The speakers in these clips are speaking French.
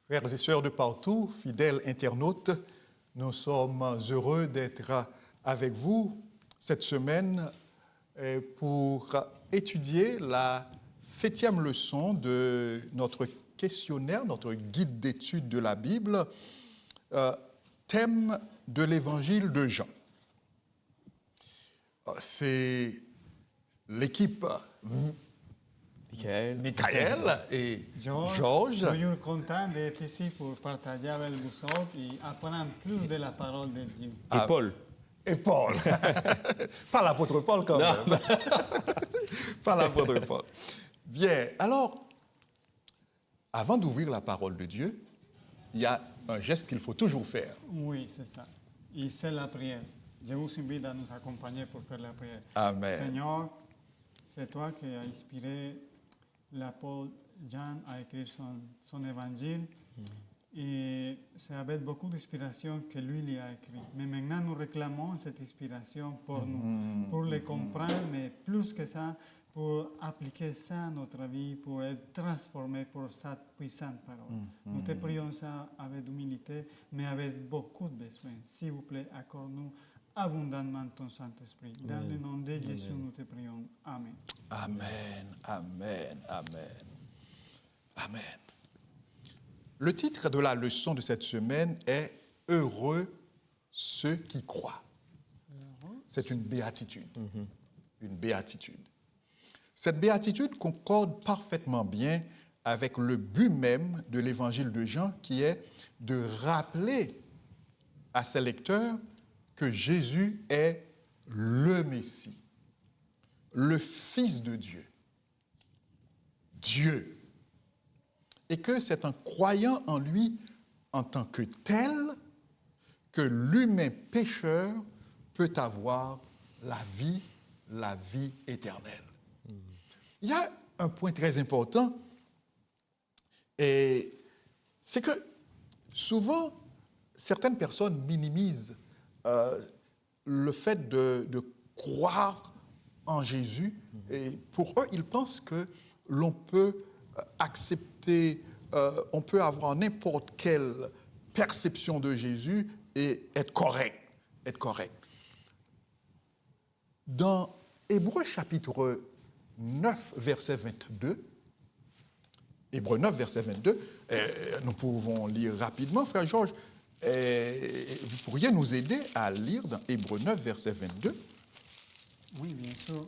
Frères et sœurs de partout, fidèles internautes, nous sommes heureux d'être avec vous cette semaine pour étudier la 7e leçon de notre questionnaire, notre guide d'étude de la Bible, thème de l'évangile de Jean. C'est l'équipe Michael et Georges. Je suis content d'être ici pour partager avec vous autres et apprendre plus de la parole de Dieu. Et Paul. Et Paul. Pas l'apôtre Paul quand même. Pas l'apôtre Paul. Bien, alors, avant d'ouvrir la parole de Dieu, il y a un geste qu'il faut toujours faire. Oui, c'est ça. Et c'est la prière. Je vous invite à nous accompagner pour faire la prière. Amen. Seigneur, c'est toi qui as inspiré l'apôtre Jean à écrire son évangile. Et c'est avec beaucoup d'inspiration que lui l'a écrit. Mais maintenant, nous réclamons cette inspiration pour nous, pour le comprendre, mais plus que ça, pour appliquer ça à notre vie, pour être transformé par sa puissante parole. Nous te prions ça avec humilité, mais avec beaucoup de besoin. S'il vous plaît, accorde-nous abondamment ton Saint-Esprit. Dans le nom de Jésus, nous te prions. Amen. Amen, amen, amen, amen. Le titre de la leçon de cette semaine est « Heureux ceux qui croient ». C'est une béatitude. Une béatitude. Cette béatitude concorde parfaitement bien avec le but même de l'évangile de Jean, qui est de rappeler à ses lecteurs que Jésus est le Messie, le Fils de Dieu, Dieu, et que c'est en croyant en lui en tant que tel que l'humain pécheur peut avoir la vie éternelle. Il y a un point très important, et c'est que souvent, certaines personnes minimisent le fait de croire en Jésus, et pour eux, ils pensent que l'on peut accepter, on peut avoir n'importe quelle perception de Jésus et être correct. Dans Hébreux chapitre 9, verset 22, Hébreux 9, verset 22, nous pouvons lire rapidement, frère Georges, vous pourriez nous aider à lire dans Hébreux 9, verset 22. Oui, bien sûr.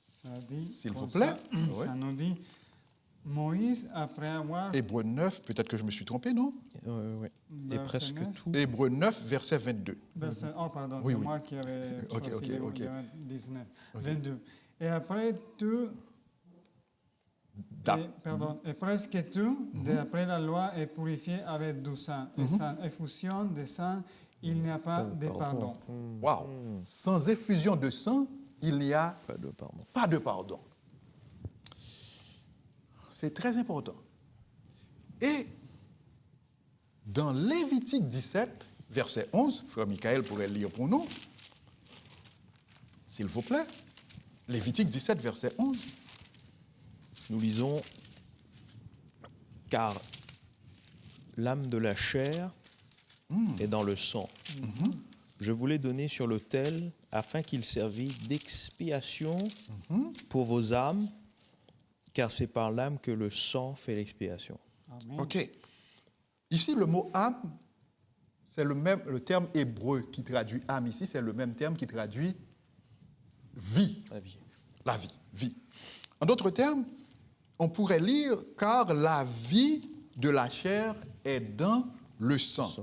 Ça dit, s'il vous plaît. Ça nous dit, Moïse, après avoir... Hébreux 9, peut-être que je me suis trompé, non? Oui. Et presque 9. tout. Hébreux 9, verset 22. Oh, pardon, Oui, c'est oui. moi qui avais choisi Ok. 19. 22. Et après tout... Et presque tout, d'après la loi, est purifié avec du sang. Et sans effusion de sang, il n'y a pas de pardon. Wow. Sans effusion de sang, il n'y a pas de pardon. C'est très important. Et dans Lévitique 17, verset 11, frère Michael pourrait le lire pour nous, s'il vous plaît. Lévitique 17, verset 11. Nous lisons « Car l'âme de la chair est dans le sang. Je vous l'ai donné sur l'autel afin qu'il servît d'expiation pour vos âmes, car c'est par l'âme que le sang fait l'expiation. » Amen. OK. Ici, le mot âme, c'est le terme hébreu qui traduit âme ici, c'est le même terme qui traduit vie. La vie. En d'autres termes, on pourrait lire « car la vie de la chair est dans le sang. »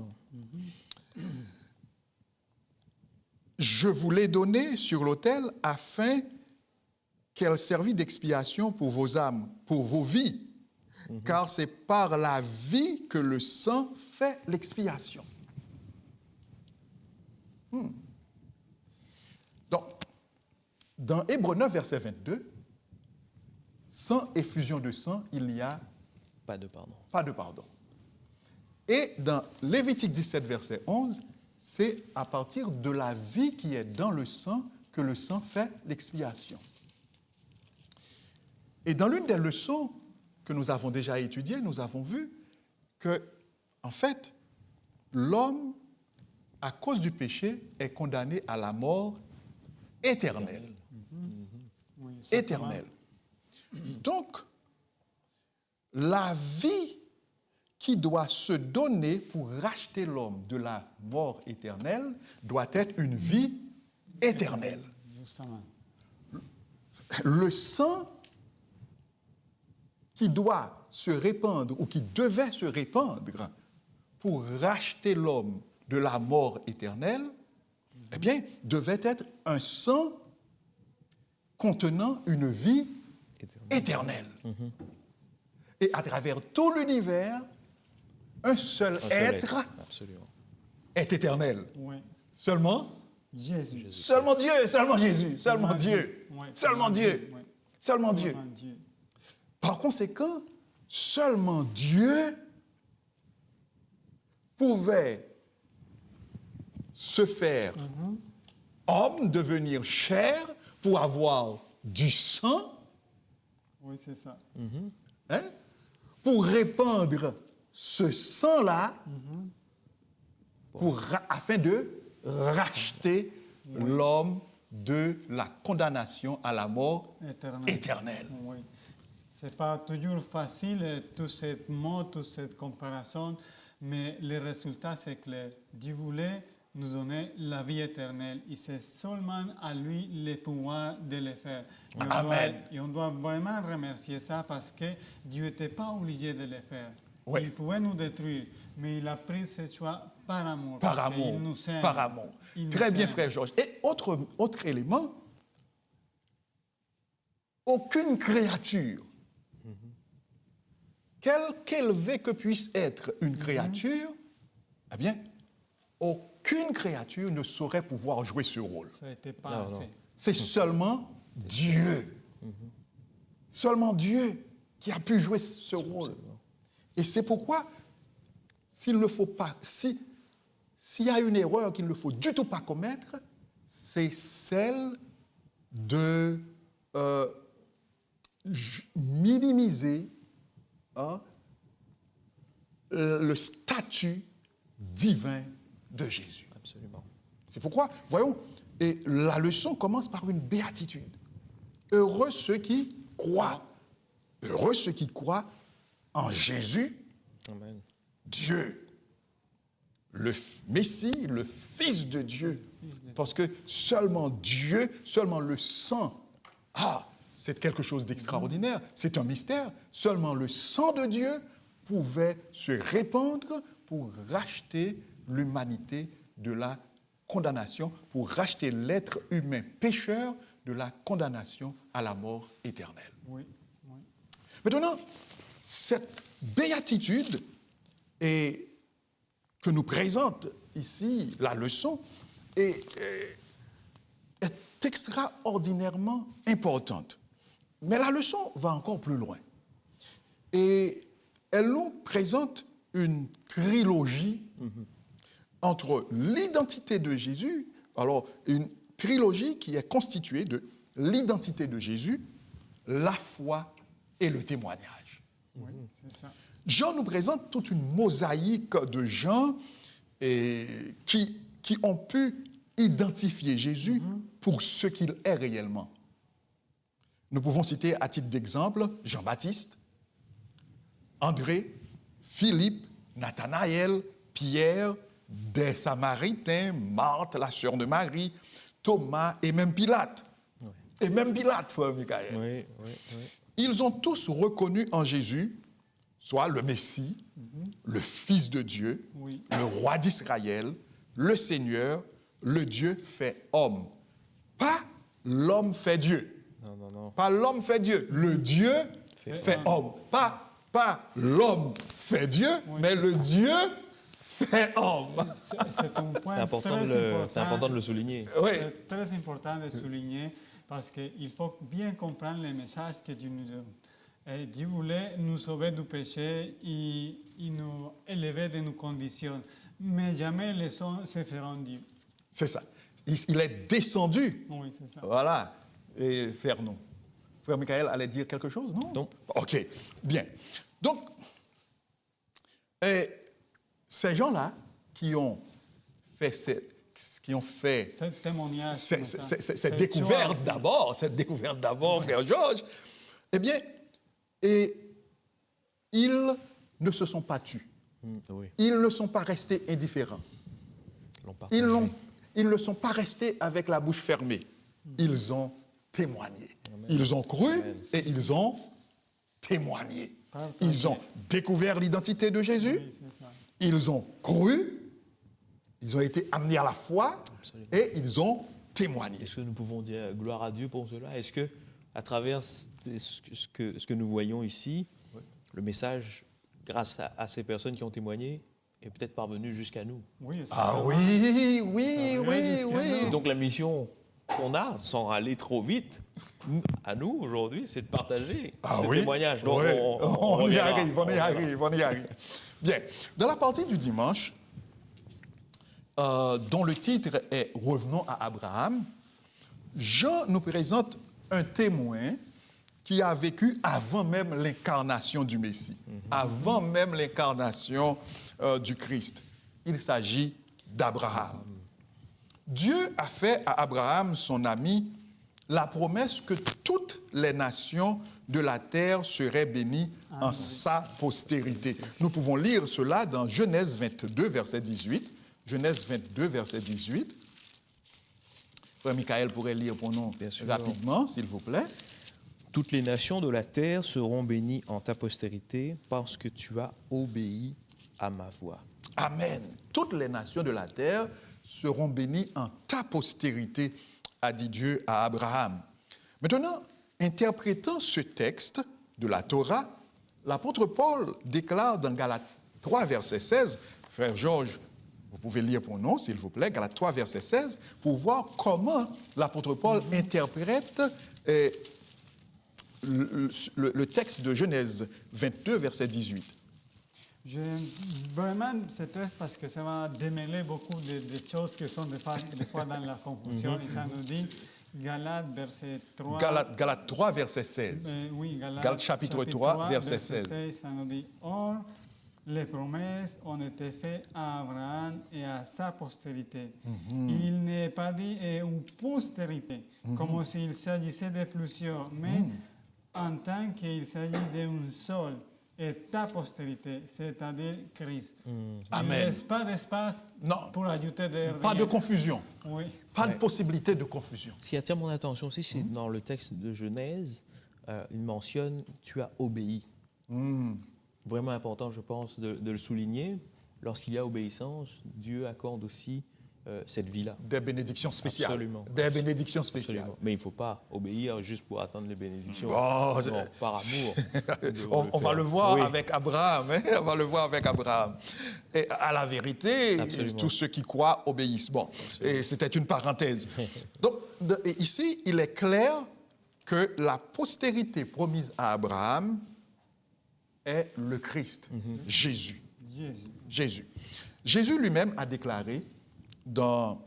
Je vous l'ai donné sur l'autel afin qu'elle servît d'expiation pour vos âmes, pour vos vies, car c'est par la vie que le sang fait l'expiation. Donc, dans Hébreux 9, verset 22, sans effusion de sang, il n'y a Pas de pardon. pas de pardon. Et dans Lévitique 17, verset 11, c'est à partir de la vie qui est dans le sang que le sang fait l'expiation. Et dans l'une des leçons que nous avons déjà étudiées, nous avons vu que, en fait, l'homme, à cause du péché, est condamné à la mort éternelle. Oui, exactement. Éternelle. Donc, la vie qui doit se donner pour racheter l'homme de la mort éternelle doit être une vie éternelle. Justement. Le sang qui doit se répandre ou qui devait se répandre pour racheter l'homme de la mort éternelle, eh bien, devait être un sang contenant une vie éternelle. Et à travers tout l'univers, un seul être Absolument. est éternel. Oui. Seulement Jésus. Seulement Dieu, seulement Jésus, seulement Dieu, Oui, seulement Dieu, oui. seulement Dieu. Seulement Dieu. Par conséquent, seulement Dieu pouvait se faire homme, devenir chair pour avoir du sang, Oui, c'est ça. hein, pour répandre ce sang-là afin de racheter l'homme de la condamnation à la mort éternelle. Oui. C'est pas toujours facile, tout ce mot, toute cette comparaison, mais le résultat, c'est que Dieu voulait nous donner la vie éternelle. Et c'est seulement à lui le pouvoir de le faire. Et on doit vraiment remercier ça parce que Dieu n'était pas obligé de le faire. Oui. Il pouvait nous détruire, mais il a pris ce choix par amour. Par parce qu'il amour, nous aime. par amour. Il nous Très bien, aime. frère Georges. Et autre élément, aucune créature, qu'élevée que puisse être une créature, eh bien, aucune créature ne saurait pouvoir jouer ce rôle. Ça n'était pas Non, assez. non. C'est seulement Dieu. Seulement Dieu qui a pu jouer ce rôle. Et c'est pourquoi, s'il y a une erreur qu'il ne faut du tout pas commettre, c'est celle de minimiser le statut divin de Jésus. Absolument. C'est pourquoi, voyons, et la leçon commence par une béatitude. Heureux ceux qui croient. Heureux ceux qui croient en Jésus, Amen. Dieu, le Messie, le Fils de Dieu. Parce que seulement Dieu, seulement le sang, c'est quelque chose d'extraordinaire, c'est un mystère. Seulement le sang de Dieu pouvait se répandre pour racheter l'humanité de la condamnation, pour racheter l'être humain pécheur de la condamnation à la mort éternelle. Oui, oui. Maintenant, cette béatitude que nous présente ici la leçon est extraordinairement importante. Mais la leçon va encore plus loin. Et elle nous présente une trilogie entre l'identité de Jésus, alors une trilogie qui est constituée de l'identité de Jésus, la foi et le témoignage. Oui, c'est ça. Jean nous présente toute une mosaïque de gens qui ont pu identifier Jésus pour ce qu'il est réellement. Nous pouvons citer à titre d'exemple Jean-Baptiste, André, Philippe, Nathanaël, Pierre, des Samaritains, Marthe, la sœur de Marie, Thomas et même Pilate. Oui. Et même Pilate, frère Michael. Oui, oui, oui. Ils ont tous reconnu en Jésus soit le Messie, le Fils de Dieu, Oui. le roi d'Israël, le Seigneur, le Dieu fait homme. Pas l'homme fait Dieu. Non, non, non. Pas l'homme fait Dieu. Le Dieu fait homme. Pas l'homme fait Dieu, mais le Dieu fait homme. C'est un point C'est important, très important de le souligner. Oui. C'est très important de souligner parce qu'il faut bien comprendre le message que Dieu nous donne. Et Dieu voulait nous sauver du péché et nous élever de nos conditions. Mais jamais les hommes se feront Dieu. C'est ça. Il est descendu. Oui, c'est ça. Voilà. Et faire nous. Frère Michael allait dire quelque chose, non? Non. OK, bien. Donc, ces gens-là qui ont fait cette témoignage, cette découverte d'abord, frère Georges, eh bien, et ils ne se sont pas tus. Oui, Ils ne sont pas restés indifférents. l'ont partagé. Ils ne sont pas restés avec la bouche fermée. Ils ont témoigné. Amen. Ils ont cru Amen. et ils ont témoigné. Partagé. Ils ont découvert l'identité de Jésus. Oui, c'est ça. Ils ont cru. Ils ont été amenés à la foi. Absolument. Et ils ont témoigné. Est-ce que nous pouvons dire gloire à Dieu pour cela? Est-ce que, à travers ce que nous voyons ici, le message, grâce à ces personnes qui ont témoigné, est peut-être parvenu jusqu'à nous? Oui, c'est Ah vraiment- oui, oui, Ça oui, revient jusqu'à oui. nous. Donc la mission qu'on a, sans aller trop vite, à nous aujourd'hui, c'est de partager Ah ce oui? témoignage. Donc Oui. on y verra. arrive, on y verra. arrive, on y arrive. Bien. Dans la partie du dimanche, dont le titre est « Revenons à Abraham », Jean nous présente un témoin qui a vécu avant même l'incarnation du Messie, avant même l'incarnation du Christ. Il s'agit d'Abraham. Dieu a fait à Abraham, son ami, la promesse que toutes les nations de la terre seraient bénies en sa postérité. Nous pouvons lire cela dans Genèse 22, verset 18. Genèse 22, verset 18. Frère Michael pourrait lire pour nous Bien sûr. rapidement, s'il vous plaît. Toutes les nations de la terre seront bénies en ta postérité parce que tu as obéi à ma voix. Amen. Toutes les nations de la terre seront bénies en ta postérité, a dit Dieu à Abraham. Maintenant, interprétant ce texte de la Torah, l'apôtre Paul déclare dans Galates 3, verset 16, frère Georges, vous pouvez lire pour nous, s'il vous plaît, Galates 3, verset 16, pour voir comment l'apôtre Paul interprète le texte de Genèse 22, verset 18. J'aime vraiment ce texte parce que ça va démêler beaucoup de choses qui sont des fois dans la confusion. Et ça nous dit, Galates, verset 3. Galates 3, verset 16. Oui, Galates chapitre 3, verset 16. Ça nous dit, or, les promesses ont été faites à Abraham et à sa postérité. Il n'est pas dit et une postérité, comme s'il s'agissait de plusieurs, mais en tant qu'il s'agit d'une seule. Et ta postérité, c'est-à-dire Christ. Amen. Il ne laisse pas d'espace Non. pour ajouter des Pas de confusion. Oui. Pas de possibilité de confusion. Ce qui attire mon attention aussi, c'est dans le texte de Genèse, il mentionne « tu as obéi ». Vraiment important, je pense, de le souligner. Lorsqu'il y a obéissance, Dieu accorde aussi cette vie-là. Des bénédictions spéciales. Absolument. Des bénédictions spéciales. Absolument. Mais il ne faut pas obéir juste pour attendre les bénédictions. Bon, Non, par amour. on va le voir Oui. avec Abraham. Hein? On va le voir avec Abraham. Et à la vérité, Absolument. tous ceux qui croient obéissent. Bon, et c'était une parenthèse. Donc, et ici, il est clair que la postérité promise à Abraham est le Christ, Jésus. Jésus. Jésus lui-même a déclaré dans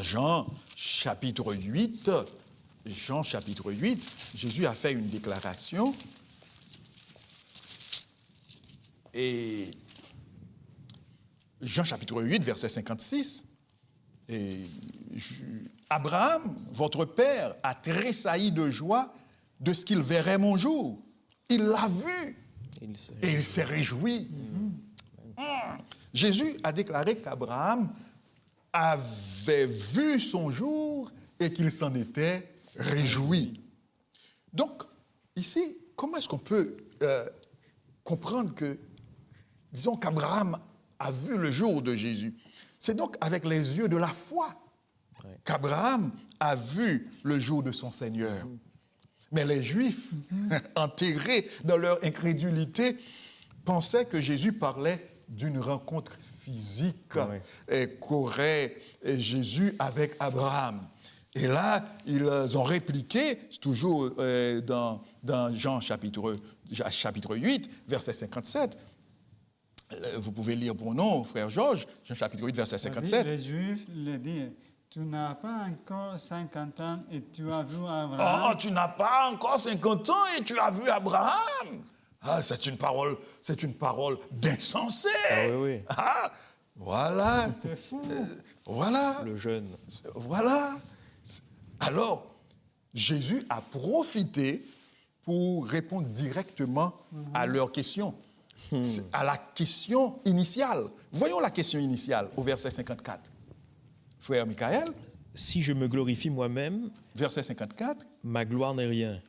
Jean chapitre 8, Jésus a fait une déclaration et Jean chapitre 8, verset 56, et Abraham, votre père, a tressailli de joie de ce qu'il verrait mon jour. Il l'a vu et il s'est réjoui. Jésus a déclaré qu'Abraham avait vu son jour et qu'il s'en était réjoui. Donc, ici, comment est-ce qu'on peut comprendre que, disons qu'Abraham a vu le jour de Jésus? C'est donc avec les yeux de la foi qu'Abraham a vu le jour de son Seigneur. Mais les Juifs, enterrés dans leur incrédulité, pensaient que Jésus parlait d'une rencontre physique qu'aurait Jésus avec Abraham. Et là, ils ont répliqué, toujours dans Jean chapitre 8, verset 57. Vous pouvez lire pour nous, frère Georges, Jean chapitre 8, verset 57. Les Juifs le disent, tu n'as pas encore 50 ans et tu as vu Oh, Abraham. tu n'as pas encore 50 ans et tu as vu Abraham. Ah, c'est une parole d'insensé. Ah oui, oui. Ah, voilà. C'est fou. Voilà. Le jeune. Voilà. Alors, Jésus a profité pour répondre directement à leurs questions, à la question initiale. Voyons la question initiale au verset 54. Frère Michael, Si je me glorifie moi-même, verset 54. ma gloire n'est rien.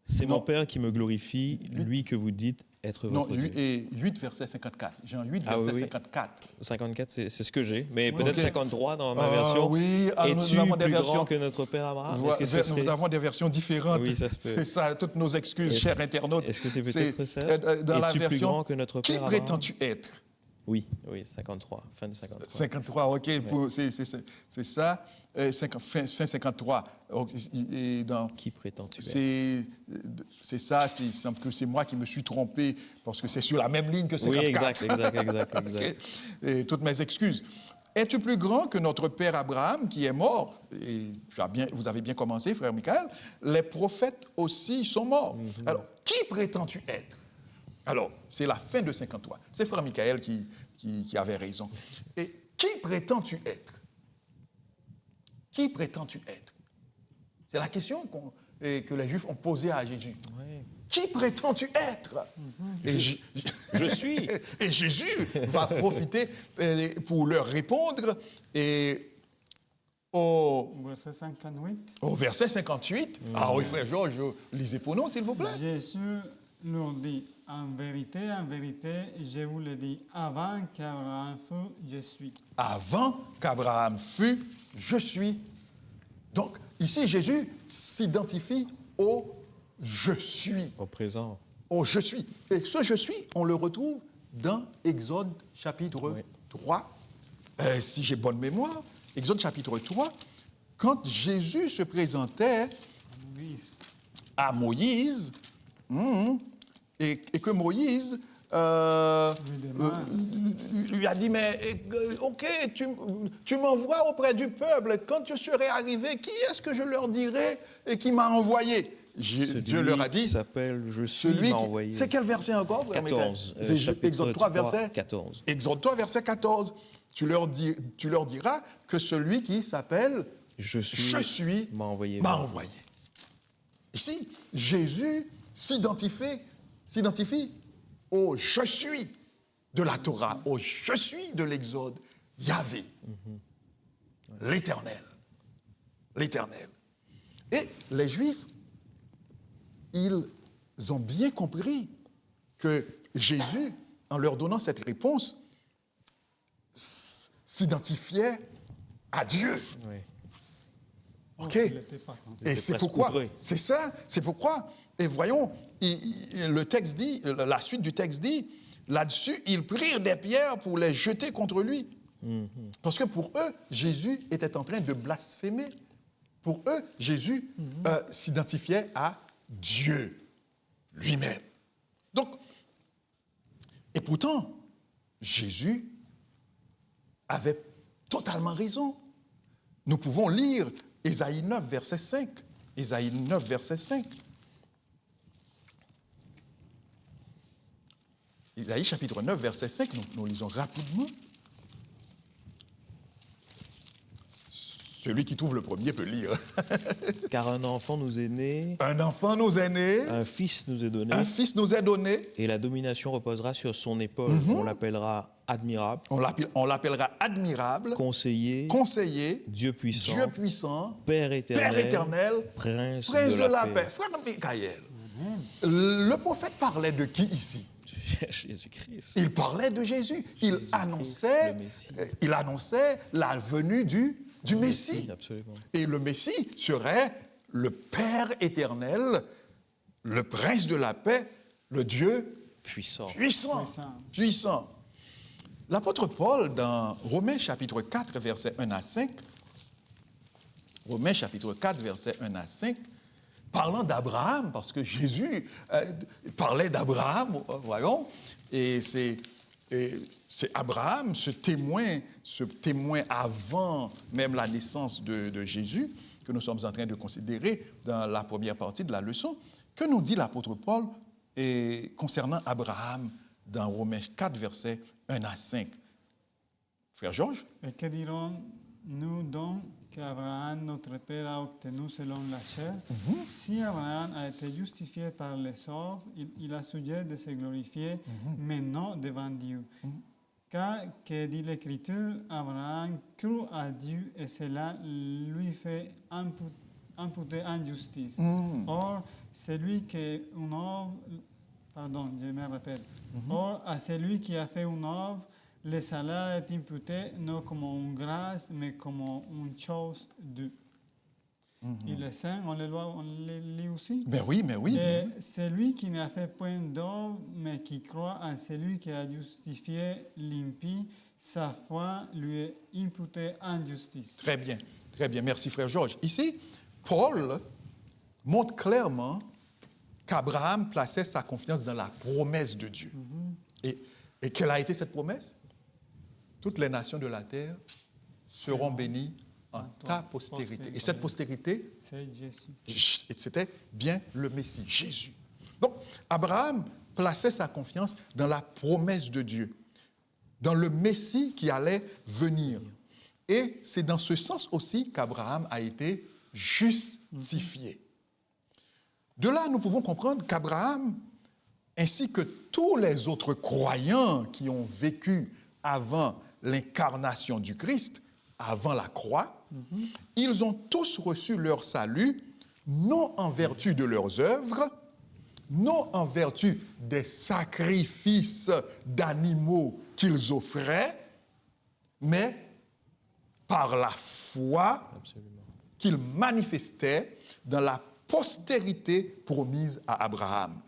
C'est Non. mon Père qui me glorifie, lui que vous dites être Non, votre Dieu. 8, verset 54. Jean 8, Ah verset oui, oui. 54. 54, c'est ce que j'ai, mais peut-être ok. 53 dans ma version. Oui, Es-tu nous avons des plus versions. grand que notre Père Abraham? Voilà, Est-ce que ça serait- nous avons des versions différentes. Oui, ça se peut. C'est ça, toutes nos excuses, Est-ce- chers internautes. est-ce que c'est peut-être ça? Dans la Es-tu plus version, grand que notre qui Père Abraham? prétends-tu être? Oui, 53, fin de 53. 53, ok, c'est ça, fin 53. Et dans, Qui prétends-tu être? c'est ça, il semble que c'est moi qui me suis trompé, parce que c'est sur la même ligne que Oui, 54. exact. Ok. Et toutes mes excuses. Es-tu plus grand que notre père Abraham qui est mort? Et vous avez bien commencé, frère Michael. Les prophètes aussi sont morts. Alors, qui prétends-tu être? Alors, c'est la fin de 53. C'est frère Michael qui avait raison. Et qui prétends-tu être? Qui prétends-tu être? C'est la question que les Juifs ont posée à Jésus. Ouais. Qui prétends-tu être? Et Je suis. Et Jésus va profiter pour leur répondre. Et au Verset 58. verset 58, ah oui, frère Georges, lisez pour nous, s'il vous plaît. Jésus leur dit, en vérité, je vous le dis, avant qu'Abraham fût, je suis. Avant qu'Abraham fût, je suis. Donc, ici, Jésus s'identifie au je suis. Au présent. Au je suis. Et ce je suis, on le retrouve dans Exode chapitre 3. Si j'ai bonne mémoire, Exode chapitre 3, quand Jésus se présentait Oui. à Moïse, et que Moïse lui a dit, mais ok, tu m'envoies auprès du peuple, quand je serai arrivé, qui est-ce que je leur dirai et qui m'a envoyé? Dieu leur a dit, s'appelle Je suis m'a envoyé. c'est quel verset encore, frère 14. Michael? C'est Exode 3, verset 14. Exode 3, verset 14. Tu leur diras que celui qui s'appelle Je Je suis suis m'a envoyé. m'a envoyé. Ici, Jésus s'identifie au je suis de la Torah, au je suis de l'Exode, Yahvé, l'Éternel. L'Éternel. Et les Juifs, ils ont bien compris que Jésus, en leur donnant cette réponse, s'identifiait à Dieu. Oui. OK? Il n'était pas content. Et c'est presque pourquoi, outré. c'est ça, c'est pourquoi, et voyons, le texte dit, la suite du texte dit, là-dessus, ils prirent des pierres pour les jeter contre lui. Parce que pour eux, Jésus était en train de blasphémer. Pour eux, Jésus s'identifiait à Dieu lui-même. Donc, et pourtant, Jésus avait totalement raison. Nous pouvons lire Ésaïe 9, verset 5. Ésaïe 9, verset 5. Ésaïe chapitre 9, verset 5, nous lisons rapidement. Celui qui trouve le premier peut lire. Car un enfant nous est né, Un enfant nous est né, un fils nous est donné, un fils nous est donné, et la domination reposera sur son épaule. On l'appellera admirable, on l'appellera admirable, conseiller, conseiller, Dieu puissant, Dieu puissant, Père éternel, Père éternel, prince prince de la paix. Frère Michael, le prophète parlait de qui ici? Jésus-Christ. Il parlait de Jésus. Il Jésus-Christ, annonçait, le Messie. il annonçait la venue du Messie. Absolument. Et le Messie serait le Père éternel, le prince de la paix, le Dieu Puissant. puissant. L'apôtre Paul, dans Romains chapitre 4, versets 1 à 5, Romains chapitre 4, versets 1 à 5, parlant d'Abraham, parce que Jésus parlait d'Abraham, voyons, et et c'est Abraham, ce témoin avant même la naissance de Jésus, que nous sommes en train de considérer dans la première partie de la leçon, que nous dit l'apôtre Paul concernant Abraham dans Romains 4, versets 1 à 5. Frère Georges? Et que dirons-nous donc qu'Abraham, notre père, a obtenu selon la chair? Si Abraham a été justifié par les œuvres, il a sujet de se glorifier, mais non devant Dieu. Car, que dit l'Écriture, Abraham crut à Dieu et cela lui fait imputer injustice. Or, celui qui une œuvre, pardon, je me répète. Or, à celui qui a fait une œuvre, le salaire est imputé non comme une grâce, mais comme une chose due. Et les saints, on les lit aussi. Mais oui. Et celui qui n'a fait point d'œuvre, mais qui croit en celui qui a justifié l'impie, sa foi lui est imputée en justice. Très bien. Merci, frère Georges. Ici, Paul montre clairement qu'Abraham plaçait sa confiance dans la promesse de Dieu. Et quelle a été cette promesse? Toutes les nations de la terre seront bénies en ta postérité. Et cette postérité, c'est Jésus. C'était bien le Messie, Jésus. Donc, Abraham plaçait sa confiance dans la promesse de Dieu, dans le Messie qui allait venir. Et c'est dans ce sens aussi qu'Abraham a été justifié. De là, nous pouvons comprendre qu'Abraham, ainsi que tous les autres croyants qui ont vécu avant l'incarnation du Christ, avant la croix, ils ont tous reçu leur salut, non en vertu de leurs œuvres, non en vertu des sacrifices d'animaux qu'ils offraient, mais par la foi qu'ils manifestaient dans la postérité promise à Abraham.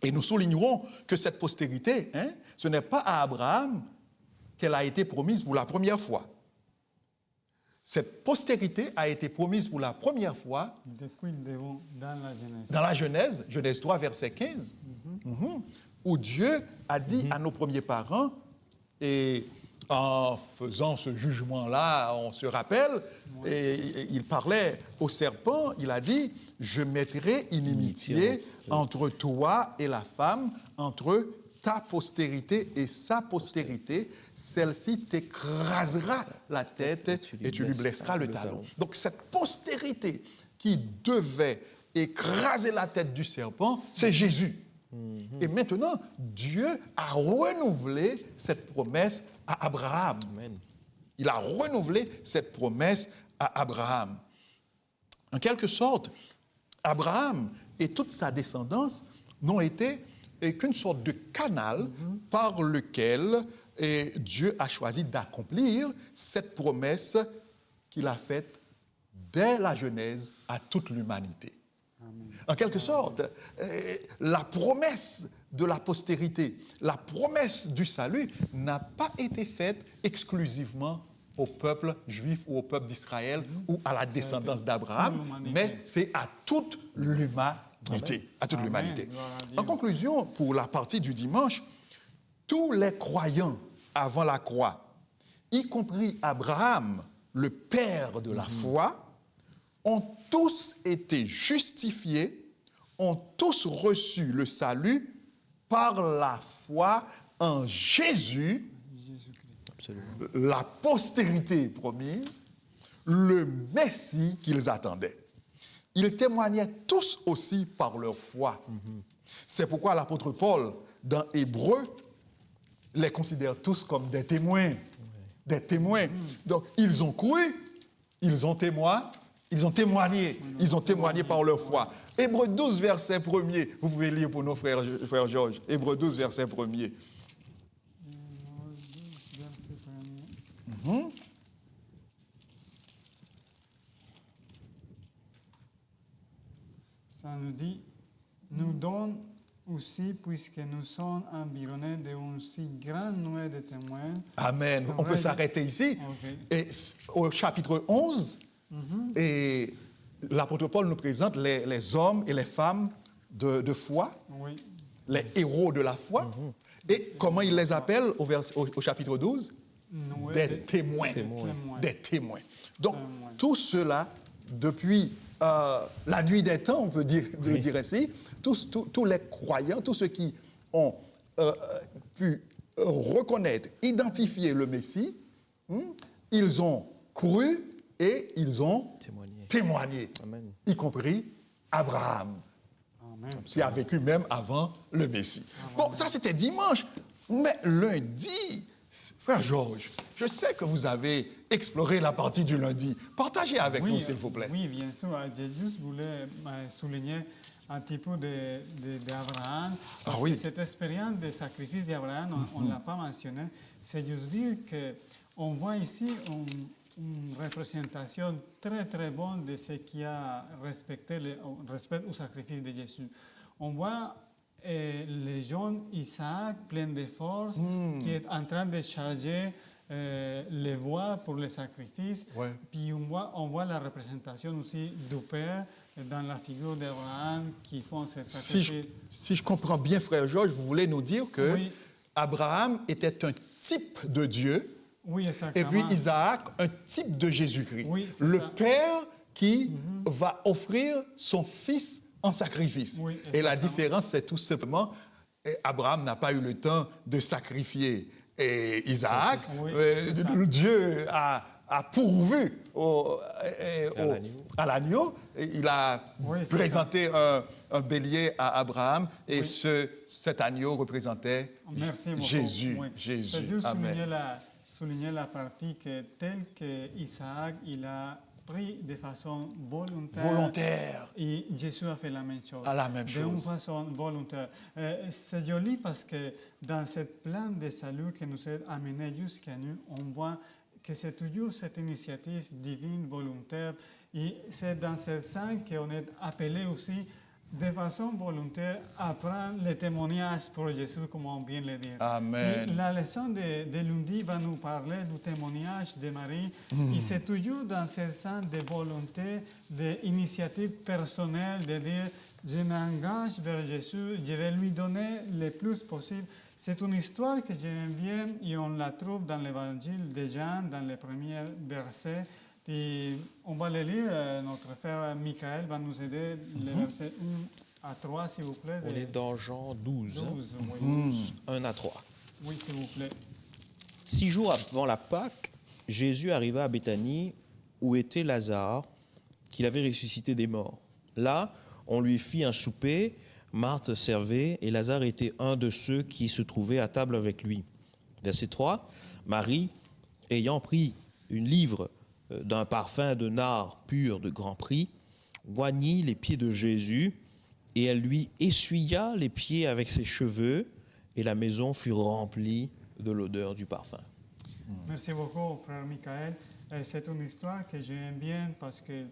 Et nous soulignerons que cette postérité, ce n'est pas à Abraham qu'elle a été promise pour la première fois. Cette postérité a été promise pour la première fois Depuis le début, dans la Genèse. dans la Genèse, Genèse 3, verset 15, où Dieu a dit à nos premiers parents, et en faisant ce jugement-là, on se rappelle, et il parlait au serpent, il a dit, « Je mettrai inimitié entre toi et la femme, entre ta postérité et sa postérité, celle-ci t'écrasera la tête et tu lui blesseras le talon. » Donc cette postérité qui devait écraser la tête du serpent, c'est Jésus. Et maintenant, Dieu a renouvelé cette promesse à Abraham. Amen. Il a renouvelé cette promesse à Abraham. En quelque sorte, Abraham et toute sa descendance n'ont été qu'une sorte de canal par lequel Dieu a choisi d'accomplir cette promesse qu'il a faite dès la Genèse à toute l'humanité. En quelque sorte, la promesse de la postérité, la promesse du salut n'a pas été faite exclusivement au peuple juif ou au peuple d'Israël ou à la descendance d'Abraham, mais c'est à toute l'humanité. À toute l'humanité. En conclusion, pour la partie du dimanche, tous les croyants avant la croix, y compris Abraham, le père de la foi, ont tous été justifiés, ont tous reçu le salut par la foi en Jésus, Absolument. la postérité promise, le Messie qu'ils attendaient. Ils témoignaient tous aussi par leur foi. C'est pourquoi l'apôtre Paul, dans Hébreux, les considère tous comme des témoins. Des témoins. Donc, ils ont cru, ils ont témoigné, ils ont témoigné par leur foi. Hébreux 12, verset 1er. Vous pouvez lire pour nos frères Georges. Hébreux 12, verset 1er. Ça nous dit, nous donne aussi, puisque nous sommes environnés d'une si grande nuée de témoins. Amen. On peut s'arrêter ici. Okay. Et au chapitre 11, et l'apôtre Paul nous présente les hommes et les femmes de foi, Oui. les héros de la foi. Et comment il les appelle au chapitre 12? Noé, Des témoins. témoins. Des témoins. Donc, Témoins. tout cela, depuis la nuit des temps, on peut dire, le dire ainsi, tous les croyants, tous ceux qui ont pu reconnaître, identifier le Messie, ils ont cru et ils ont témoigné, Amen. y compris Abraham, Amen. qui a vécu même avant le Messie. Bon, ça c'était dimanche, mais lundi, frère Georges, je sais que vous avez exploré la partie du lundi. Partagez avec nous, s'il vous plaît. Oui, bien sûr. Je juste voulais souligner un petit peu d'Abraham. Parce oui. que cette expérience de sacrifice d'Abraham, on ne l'a pas mentionné. C'est juste dire qu'on voit ici une représentation très très bonne de ce qui a respecté au sacrifice de Jésus. On voit le jeune Isaac plein de force qui est en train de charger les voies pour le sacrifice. Ouais. Puis on voit la représentation aussi du Père dans la figure d'Abraham qui font ce sacrifice. Si je comprends bien, frère Georges, vous voulez nous dire que Oui. Abraham était un type de Dieu, Oui, et exactement. puis Isaac, un type de Jésus-Christ. Oui, c'est le ça. Père qui va offrir son fils en sacrifice. Oui, et la exactement. différence, c'est tout simplement, Abraham n'a pas eu le temps de sacrifier Isaac. Oui, c'est ça. Dieu a pourvu À l'agneau. à l'agneau. Il a Oui, c'est présenté un bélier à Abraham, et cet agneau représentait Merci beaucoup. Jésus. Oui. Jésus. C'est juste Amen. souligner la partie que tel que Isaac, il a pris de façon Volontaire. Et Jésus a fait la même chose. À la même D'une chose. façon volontaire. C'est joli parce que dans ce plan de salut qui nous a amené jusqu'à nous, on voit que c'est toujours cette initiative divine, volontaire. Et c'est dans ce sens qu'on est appelé aussi de façon volontaire à prendre le témoignage pour Jésus, comme on vient de le dire. Amen. Et la leçon de lundi va nous parler du témoignage de Marie. Et c'est toujours dans ce sens de volonté, d'initiative personnelle, de dire je m'engage vers Jésus, je vais lui donner le plus possible. C'est une histoire que j'aime bien et on la trouve dans l'évangile de Jean, dans les premiers versets. Puis on va le lire, notre frère Michael va nous aider, les versets 1 à 3, s'il vous plaît. On est dans Jean 12, 12, oui. 1 à 3. Oui, s'il vous plaît. 6 jours avant la Pâque, Jésus arriva à Béthanie, où était Lazare, qu'il avait ressuscité des morts. Là, on lui fit un souper, Marthe servait, et Lazare était un de ceux qui se trouvaient à table avec lui. Verset 3, Marie, ayant pris une livre d'un parfum de nard pur de grand prix, oignit les pieds de Jésus, et elle lui essuya les pieds avec ses cheveux, et la maison fut remplie de l'odeur du parfum. Merci beaucoup, frère Michael. C'est une histoire que j'aime bien parce que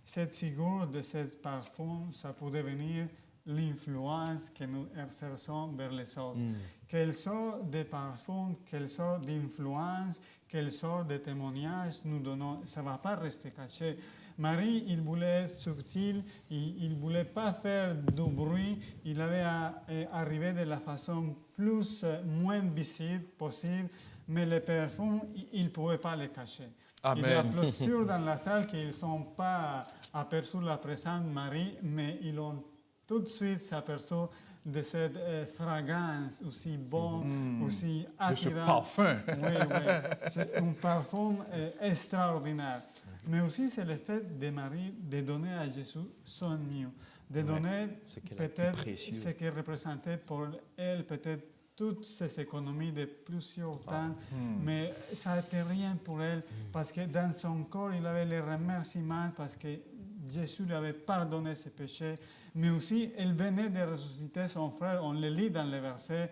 cette figure de ce parfum, ça peut devenir l'influence que nous exerçons vers les autres. Quelle sorte de parfum, quelle sorte d'influence, quelle sorte de témoignage nous donnons, ça ne va pas rester caché. Marie, il voulait être subtil, il ne voulait pas faire du bruit, il avait arrivé de la façon moins visible possible, mais les parfums, il ne pouvait pas les cacher. Amen. Il y a plusieurs dans la salle qui ne sont pas aperçus la présence de Marie, mais ils ont tout de suite s'aperçu de cette fragrance aussi bonne, aussi attirante. De ce parfum. Oui, c'est un parfum extraordinaire. Mais aussi, c'est le fait de Marie de donner à Jésus son mieux, de donner ce qu'elle a de plus peut-être précieux. ce qui représentait pour elle, peut-être toutes ces économies de plusieurs temps, mais ça n'était rien pour elle, parce que dans son corps, il avait les remerciements, parce que Jésus lui avait pardonné ses péchés, mais aussi, elle venait de ressusciter son frère, on le lit dans les versets,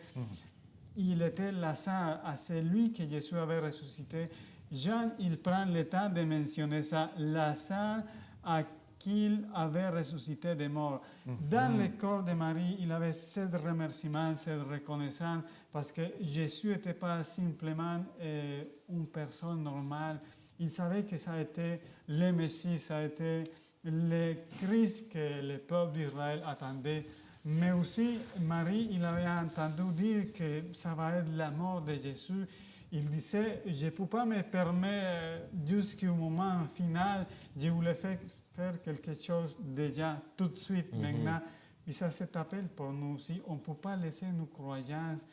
il était Lazare, à celui que Jésus avait ressuscité. Jean, il prend le temps de mentionner ça, Lazare à qu'il avait ressuscité des morts. Dans le corps de Marie, il avait ce remerciement, cette reconnaissance, parce que Jésus n'était pas simplement une personne normale. Il savait que ça a été le Messie, ça a été le Christ que le peuple d'Israël attendait. Mais aussi, Marie, il avait entendu dire que ça va être la mort de Jésus. Il disait, je ne peux pas me permettre jusqu'au moment final, je voulais faire quelque chose déjà, tout de suite, maintenant. Et ça, c'est appel pour nous aussi. On ne peut pas laisser nos croyances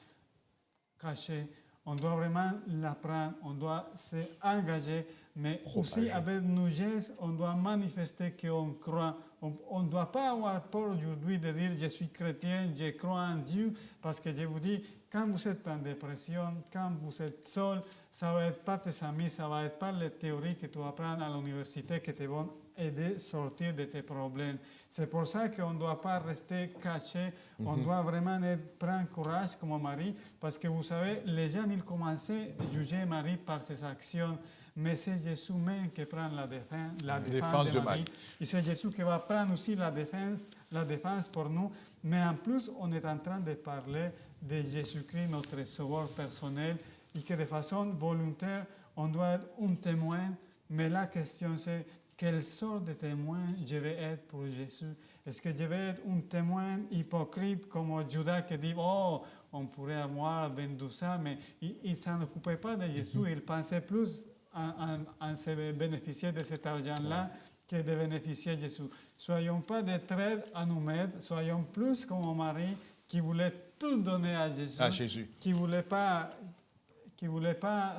cachées. On doit vraiment l'apprendre, on doit s'engager, mais aussi avec nos gestes, on doit manifester qu'on croit. On ne doit pas avoir peur aujourd'hui de dire je suis chrétien, je crois en Dieu, parce que je vous dis, quand vous êtes en dépression, quand vous êtes seul, ça ne va être pas tes amis, ça ne va être pas les théories que tu apprends à l'université qui te vont aider à sortir de tes problèmes. C'est pour ça qu'on ne doit pas rester caché, on doit vraiment prendre courage comme Marie, parce que vous savez, les gens, ils commençaient à juger Marie par ses actions, mais c'est Jésus même qui prend la défense de Marie. Et c'est Jésus qui va prendre aussi la défense pour nous, mais en plus, on est en train de parler de Jésus-Christ, notre sauveur personnel, et que de façon volontaire, on doit être un témoin, mais la question c'est quelle sorte de témoin je vais être pour Jésus? Est-ce que je vais être un témoin hypocrite comme Judas qui dit « Oh, on pourrait avoir vendu ça », mais il ne s'en occupait pas de Jésus, il pensait plus en se bénéficier de cet argent-là que de bénéficier de Jésus. Soyons pas des traîtres à nous mettre, soyons plus comme Marie qui voulait tout donner à Jésus. Qui ne voulait pas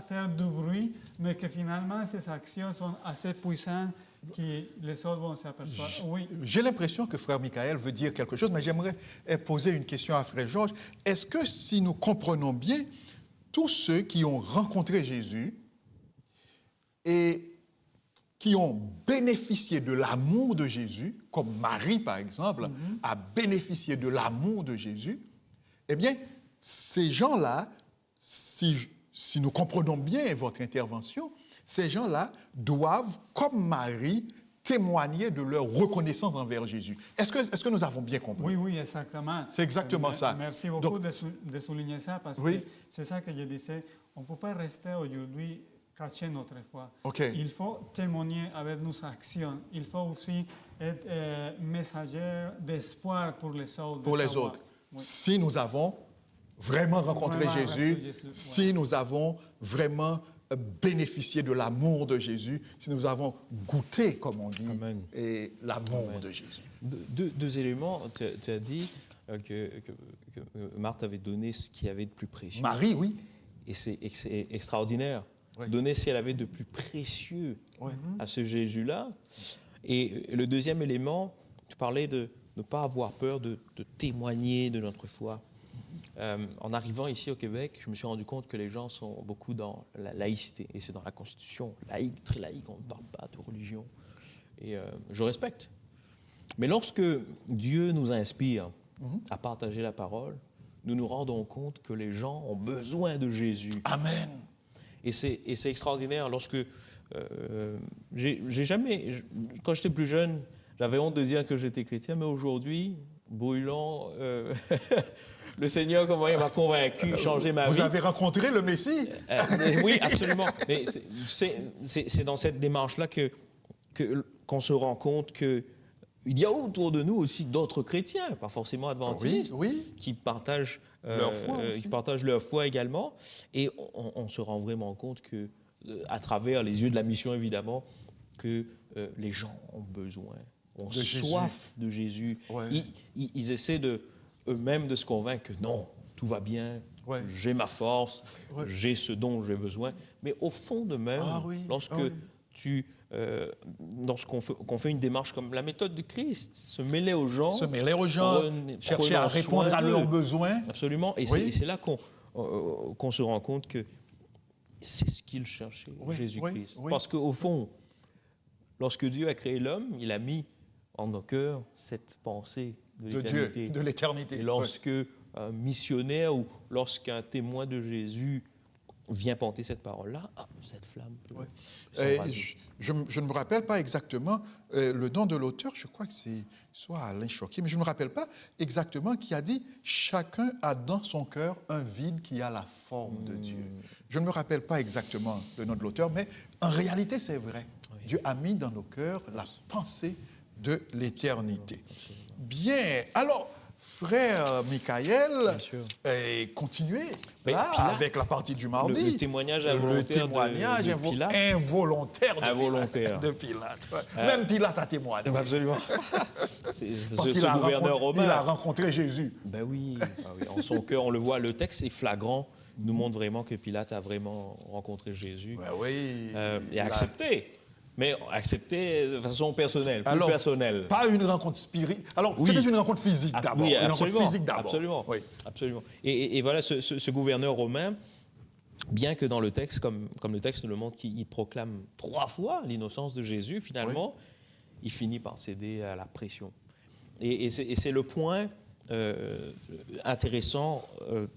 faire du bruit, mais que finalement ses actions sont assez puissantes que les autres vont s'apercevoir. Oui. J'ai l'impression que Frère Michael veut dire quelque chose, mais j'aimerais poser une question à Frère Georges. Est-ce que si nous comprenons bien, tous ceux qui ont rencontré Jésus et qui ont bénéficié de l'amour de Jésus, comme Marie par exemple, a bénéficié de l'amour de Jésus, eh bien, ces gens-là, si nous comprenons bien votre intervention, ces gens-là doivent, comme Marie, témoigner de leur reconnaissance envers Jésus. Est-ce que nous avons bien compris? Oui, exactement. C'est exactement ça. Merci beaucoup de souligner ça, parce que c'est ça que je disais. On ne peut pas rester aujourd'hui cacher notre foi. Okay. Il faut témoigner avec nos actions. Il faut aussi être messager d'espoir pour les autres. Pour les autres. Oui. Si nous avons vraiment rencontré Jésus, si nous avons vraiment bénéficié de l'amour de Jésus, si nous avons goûté, comme on dit, et l'amour de Jésus. Deux éléments. Tu as dit que Marthe avait donné ce qu'il y avait de plus précieux. Marie, oui. Et c'est extraordinaire. Oui. Donner ce qu'elle avait de plus précieux à ce Jésus-là. Et le deuxième élément, tu parlais de ne pas avoir peur de témoigner de notre foi. En arrivant ici au Québec, je me suis rendu compte que les gens sont beaucoup dans la laïcité. Et c'est dans la Constitution, laïque, très laïque, on ne parle pas de religion. Et je respecte. Mais lorsque Dieu nous inspire à partager la parole, nous nous rendons compte que les gens ont besoin de Jésus. Amen. Et c'est extraordinaire. Lorsque j'ai jamais... Quand j'étais plus jeune, j'avais honte de dire que j'étais chrétien, mais aujourd'hui, brûlant... Le Seigneur, comment il m'a convaincu, changé ma vie. Vous avez rencontré le Messie? Oui, absolument. Mais c'est dans cette démarche-là qu'on se rend compte qu'il y a autour de nous aussi d'autres chrétiens, pas forcément adventistes, qui partagent leur foi également. Et on se rend vraiment compte que, à travers les yeux de la mission, évidemment, que les gens ont besoin, ont soif de Jésus. Ouais. Ils essaient eux-mêmes de se convaincre que non, tout va bien, j'ai ma force, j'ai ce dont j'ai besoin. Mais au fond d'eux-mêmes, lorsqu'on fait une démarche comme la méthode de Christ, se mêler aux gens, chercher à répondre à leurs besoins. Absolument. Et c'est là qu'on se rend compte que c'est ce qu'il cherchait, Jésus-Christ. Parce qu'au fond, lorsque Dieu a créé l'homme, il a mis en nos cœurs cette pensée de Dieu, de l'éternité. Et lorsque un missionnaire ou lorsqu'un témoin de Jésus vient porter cette parole-là, cette flamme peut je ne me rappelle pas exactement le nom de l'auteur, je crois que c'est soit Alain Choquet, mais je ne me rappelle pas exactement qui a dit « Chacun a dans son cœur un vide qui a la forme de Dieu ». Je ne me rappelle pas exactement le nom de l'auteur, mais en réalité, c'est vrai. Oui. Dieu a mis dans nos cœurs la pensée de l'éternité. Bien, alors, frère Michael, sûr. continuez Mais là, Pilate, avec la partie du mardi. le témoignage involontaire de Pilate. Involontaire Involontaire. de Pilate. Ouais. Même Pilate a témoigné. Absolument. Parce Ce qu'il a, gouverneur romain. il a rencontré Jésus. Ben oui, en son cœur, on le voit, le texte est flagrant, nous montre vraiment que Pilate a vraiment rencontré Jésus Ben oui. et accepté. Mais accepté de façon personnelle, plus Alors, personnelle. Pas une rencontre spirituelle. Alors, Oui. c'était une rencontre physique d'abord. Oui, une rencontre physique d'abord. Absolument. Oui. Absolument. Et voilà, ce gouverneur romain, bien que dans le texte, comme le texte nous le montre, qu'il proclame 3 fois l'innocence de Jésus, finalement, il finit par céder à la pression. Et c'est le point intéressant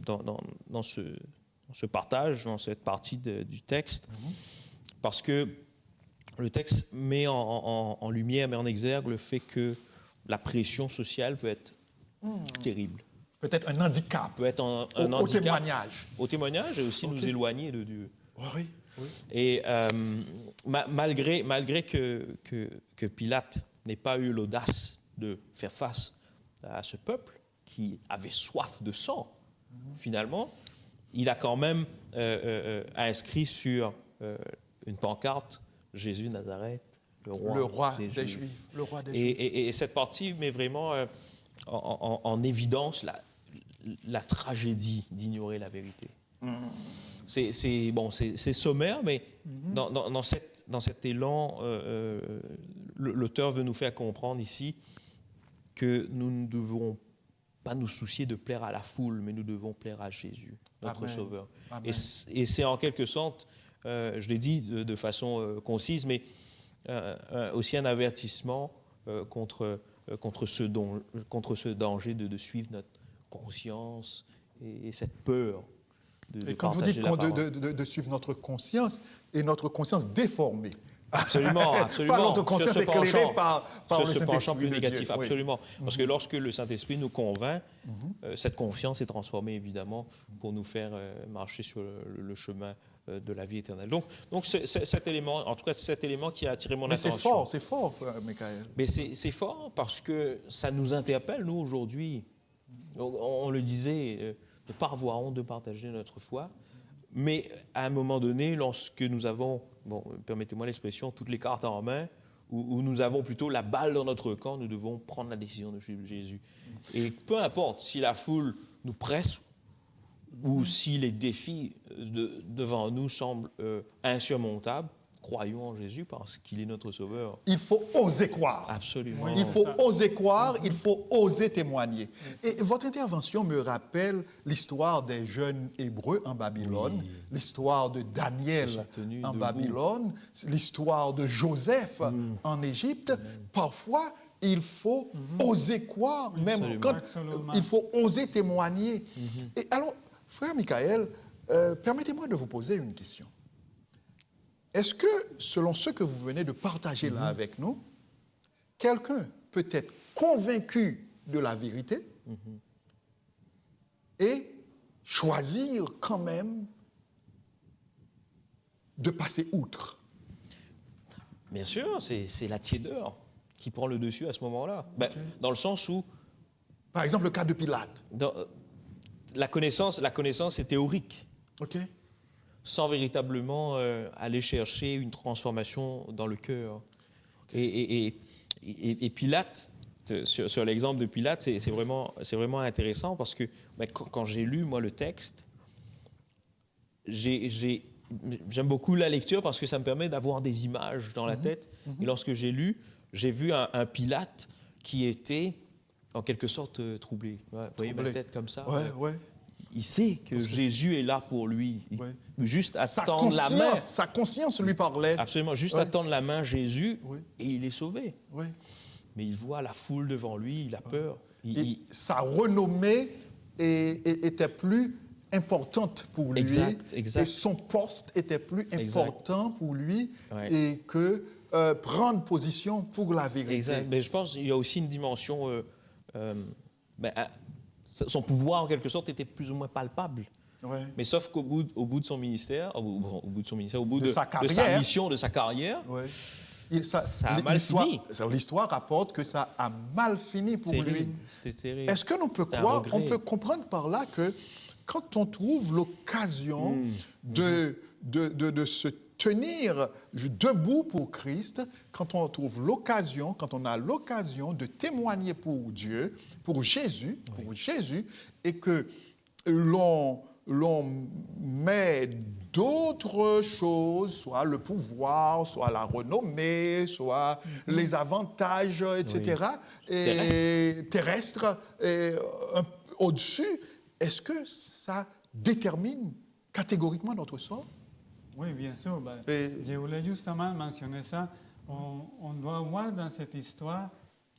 dans ce partage, dans cette partie du texte, parce que le texte met en lumière, met en exergue le fait que la pression sociale peut être terrible. Peut-être un handicap. Peut être un au handicap. témoignage. Au témoignage et aussi nous éloigner de Dieu. Oui. Et malgré que Pilate n'ait pas eu l'audace de faire face à ce peuple qui avait soif de sang, finalement, il a quand même inscrit sur une pancarte « Jésus de Nazareth, le roi des Juifs ». Le roi des Juifs. Et cette partie met vraiment en évidence la tragédie d'ignorer la vérité. C'est sommaire, mais dans cet élan, l'auteur veut nous faire comprendre ici que nous ne devons pas nous soucier de plaire à la foule, mais nous devons plaire à Jésus, notre Amen. Sauveur. Amen. Et c'est en quelque sorte, je l'ai dit de façon concise, mais aussi un avertissement contre ce danger de suivre notre conscience et cette peur de Et quand vous dites partager la parole. de suivre notre conscience, et notre conscience déformée. Absolument. Pas notre conscience Sur ce éclairée penchant, par sur le ce penchant Saint-Esprit plus de négatif, Dieu. Oui. absolument. Parce que lorsque le Saint-Esprit nous convainc, cette confiance est transformée, évidemment, pour nous faire marcher sur le chemin de la vie éternelle. Donc c'est cet élément, en tout cas, c'est cet élément qui a attiré mon Mais attention. c'est fort, frère Michael. Mais c'est fort parce que ça nous interpelle, nous, aujourd'hui. On le disait, de ne pas avoir honte de partager notre foi. Mais à un moment donné, lorsque nous avons, permettez-moi l'expression, toutes les cartes en main, où nous avons plutôt la balle dans notre camp, nous devons prendre la décision de suivre Jésus. Et peu importe si la foule nous presse ou si les défis devant nous semblent insurmontables, croyons en Jésus parce qu'il est notre Sauveur. Il faut oser croire. Absolument. Il faut oser croire, il faut oser témoigner. Et votre intervention me rappelle l'histoire des jeunes Hébreux en Babylone, l'histoire de Daniel en Babylone, l'histoire de Joseph en Égypte. Parfois, il faut oser croire, même quand il faut oser témoigner. Et alors, frère Michael, permettez-moi de vous poser une question. Est-ce que, selon ce que vous venez de partager là avec nous, quelqu'un peut être convaincu de la vérité et choisir quand même de passer outre? Bien sûr, c'est la tiédeur qui prend le dessus à ce moment-là. Dans le sens où... Par exemple, le cas de Pilate. La connaissance est théorique. OK. Sans véritablement aller chercher une transformation dans le cœur. Et Pilate, sur l'exemple de Pilate, c'est vraiment intéressant parce que quand j'ai lu, moi, le texte, j'aime beaucoup la lecture parce que ça me permet d'avoir des images dans la tête. Et lorsque j'ai lu, j'ai vu un Pilate qui était, en quelque sorte, troublé. Vous voyez ma tête comme ça? Ouais. Il sait que Jésus est là pour lui. Il peut juste attendre la main. Sa conscience lui parlait. Absolument, juste attendre la main Jésus et il est sauvé. Oui. Mais il voit la foule devant lui, il a peur. Sa renommée était plus importante pour lui. Exact. Et son poste était plus important pour lui et que prendre position pour la vérité. Exact. Mais je pense qu'il y a aussi une dimension... son pouvoir, en quelque sorte, était plus ou moins palpable. Ouais. Mais sauf qu'au bout de son ministère, au bout de sa mission, de sa carrière, Ça a mal fini. L'histoire rapporte que ça a mal fini pour lui. Terrible, c'était terrible. Est-ce que l'on peut C'était un croire, regret. on peut comprendre par là que quand on trouve l'occasion de se tenir debout pour Christ, quand on trouve l'occasion, quand on a l'occasion de témoigner pour Dieu, pour Jésus, et que l'on met d'autres choses, soit le pouvoir, soit la renommée, soit les avantages, etc., et terrestres, au-dessus, est-ce que ça détermine catégoriquement notre sort? Oui, bien sûr. Ben, Et- je voulais justement mentionner ça. On doit voir dans cette histoire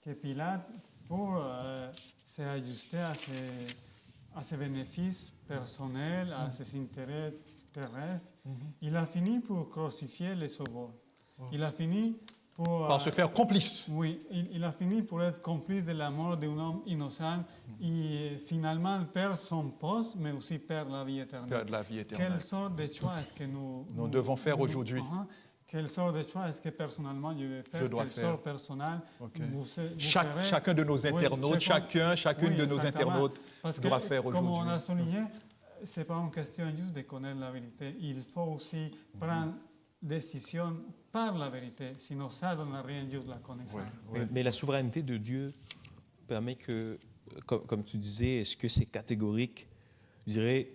que Pilate, pour s'ajuster à ses bénéfices personnels, à ses intérêts terrestres, il a fini pour crucifier les sauveurs. Il a fini pour... Par se faire complice. Oui, il a fini pour être complice de la mort d'un homme innocent et finalement perd son poste, mais aussi perd la vie éternelle. Perdre la vie éternelle. Quelle sorte de choix est-ce que nous devons faire aujourd'hui? Quelle sorte de choix est-ce que personnellement je vais faire? Je dois Quelle faire. sorte personnelle Ok. vous ferez? Chacun de nos internautes, chacune oui, de nos exactement. internautes Parce que, doit faire comme aujourd'hui. on a souligné, ce n'est pas une question juste de connaître la vérité. Il faut aussi prendre décision par la vérité. Sinon, ça ne donne rien, juste la connaissance. Mais la souveraineté de Dieu permet que, comme tu disais, est-ce que c'est catégorique? Je dirais,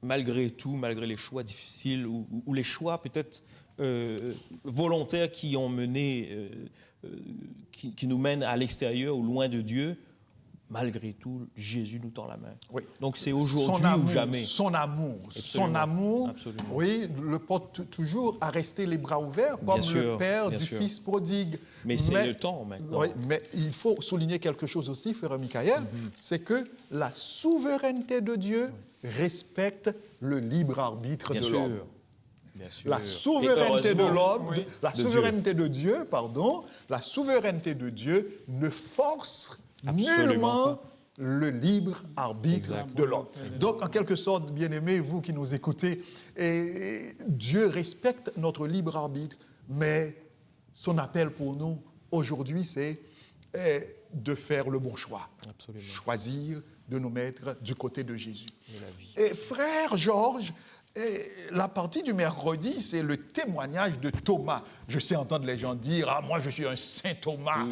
malgré tout, malgré les choix difficiles ou les choix peut-être volontaires qui ont mené, qui nous mènent à l'extérieur ou loin de Dieu, malgré tout, Jésus nous tend la main. Oui. Donc c'est aujourd'hui ou jamais. Son amour, Absolument. oui, le porte toujours à rester les bras ouverts, comme Bien sûr, le père bien du sûr. fils prodigue. Mais c'est le temps maintenant. Oui, mais il faut souligner quelque chose aussi, frère Michael, c'est que la souveraineté de Dieu respecte le libre arbitre Bien de sûr. l'homme. Bien sûr. La souveraineté de Et heureusement, l'homme, oui. la De souveraineté de Dieu, pardon, la souveraineté de Dieu ne force Absolument nullement pas. le libre arbitre Exact. de l'homme. Donc, en quelque sorte, bien-aimés, vous qui nous écoutez, Dieu respecte notre libre arbitre, mais son appel pour nous aujourd'hui, c'est de faire le bon choix. Absolument. Choisir de nous mettre du côté de Jésus. De la vie. Et frère Georges, la partie du mercredi, c'est le témoignage de Thomas. Je sais entendre les gens dire « Ah, moi, je suis un saint Thomas ».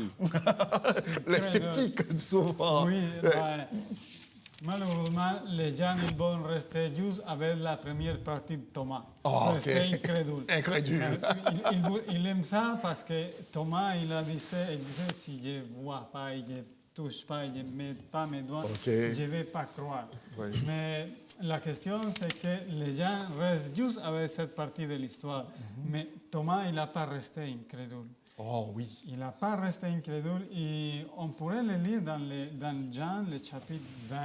Les sceptiques, souvent. Oui, ben, malheureusement, les gens ils vont rester juste avec la première partie de Thomas. Oh, Rester ok. incrédule. Incrédule. Il aime ça parce que Thomas, il disait si je ne vois pas et je ne touche pas et je ne mets pas mes doigts, Ok. je ne vais pas croire. Oui. Mais la question, c'est que les gens restent juste avec cette partie de l'histoire. Mais Thomas, il n'a pas resté incrédule. Oh oui. Il n'a pas resté incrédule et on pourrait le lire dans Jean, le chapitre 20.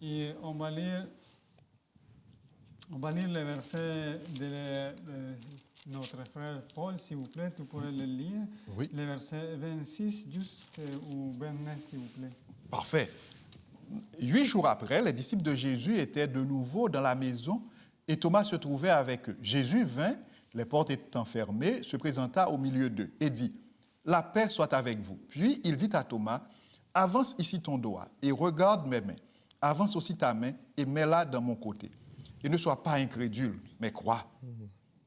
Et on va lire le verset de notre frère Paul, s'il vous plaît, tu pourrais le lire. Oui. Le verset 26 ou 29, s'il vous plaît. Parfait. 8 jours après, les disciples de Jésus étaient de nouveau dans la maison et Thomas se trouvait avec eux. Jésus vint, les portes étant fermées, se présenta au milieu d'eux et dit « La paix soit avec vous ». Puis il dit à Thomas « Avance ici ton doigt et regarde mes mains. Avance aussi ta main et mets-la dans mon côté. Et ne sois pas incrédule, mais crois. »